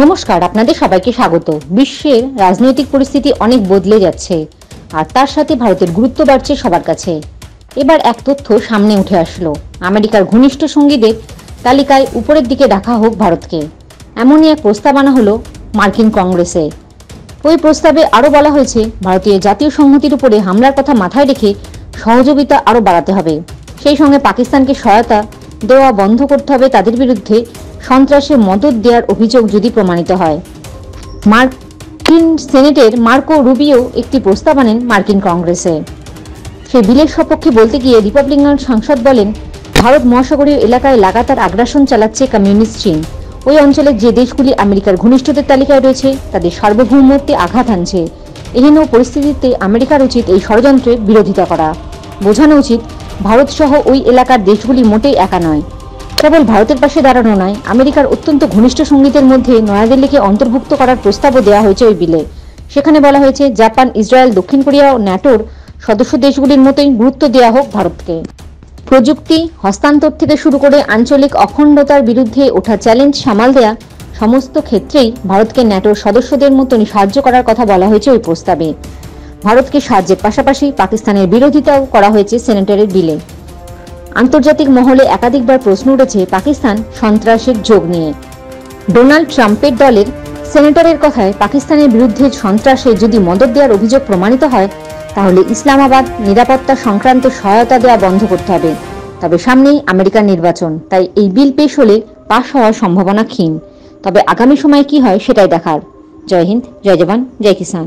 নমস্কার, আপনাদের সবাইকে স্বাগত। বিশ্বের রাজনৈতিক পরিস্থিতি অনেক বদলে যাচ্ছে, আর তার সাথে ভারতের গুরুত্ব বাড়ছে সবার কাছে। এবার এক তথ্য সামনে উঠে আসলো, আমেরিকার ঘনিষ্ঠ সঙ্গীদের তালিকায় উপরের দিকে রাখা হোক ভারতকে। এমনই এক প্রস্তাব আনা হলো মার্কিন কংগ্রেসে। ওই প্রস্তাবে আরও বলা হয়েছে, ভারতীয় জাতীয় সংহতির উপরে হামলার কথা মাথায় রেখে সহযোগিতা আরও বাড়াতে হবে। সেই সঙ্গে পাকিস্তানকে সহায়তা দেওয়া বন্ধ করতে হবে তাদের বিরুদ্ধে সন্ত্রাসে মদত দেওয়ার অভিযোগ যদি প্রমাণিত হয়। মার্কিন সেনেটের মার্কো রুবিও একটি প্রস্তাব আনেন মার্কিন কংগ্রেসে। সেই বিলের সপক্ষে বলতে গিয়ে রিপাবলিকান সাংসদ বলেন, ভারত মহাসাগরীয় এলাকায় লাগাতার আগ্রাসন চালাচ্ছে কমিউনিস্ট চীন। ওই অঞ্চলের যে দেশগুলি আমেরিকার ঘনিষ্ঠদের তালিকায় রয়েছে তাদের সার্বভৌমত্বে আঘাত আনছে। এহেন পরিস্থিতিতে আমেরিকার উচিত এই ষড়যন্ত্রের বিরোধিতা করা। বোঝানো উচিত, ভারত সহ ওই এলাকার দেশগুলি মোটেই একা নয়। কেবল ভারতের পাশে দাঁড়ানো নয়, আমেরিকার অত্যন্ত ঘনিষ্ঠ সঙ্গীদের মধ্যে নয়াদিল্লিকে অন্তর্ভুক্ত করার প্রস্তাবও দেওয়া হয়েছে ওই বিলে। সেখানে বলা হয়েছে, জাপান, ইসরায়েল, দক্ষিণ কোরিয়া ও ন্যাটোর সদস্য দেশগুলির মতোই গুরুত্ব দেওয়া হোক ভারতকে। প্রযুক্তি হস্তান্তর থেকে শুরু করে আঞ্চলিক অখণ্ডতার বিরুদ্ধে ওঠা চ্যালেঞ্জ সামাল দেয়া সমস্ত ক্ষেত্রেই ভারতকে ন্যাটোর সদস্যদের মতনই সাহায্য করার কথা বলা হয়েছে ওই প্রস্তাবে। ভারতকে সাহায্যের পাশাপাশি পাকিস্তানের বিরোধিতাও করা হয়েছে সেনেটারের বিলে। আন্তর্জাতিক মহলে একাধিকবার প্রশ্ন উঠেছে পাকিস্তান সন্ত্রাসের যোগ নিয়ে। ডোনাল্ড ট্রাম্পের দলের সেনেটরের কথায় পাকিস্তানের বিরুদ্ধে সন্ত্রাসে যদি মদত দেওয়ার অভিযোগ প্রমাণিত হয়, তাহলে ইসলামাবাদ নিরাপত্তা সংক্রান্ত সহায়তা দেওয়া বন্ধ করতে হবে। তবে সামনেই আমেরিকার নির্বাচন, তাই এই বিল পেশ হলে পাশ হওয়ার সম্ভাবনা ক্ষীণ। তবে আগামী সময়ে কি হয় সেটাই দেখার। জয় হিন্দ, জয় জওয়ান, জয় কিষান।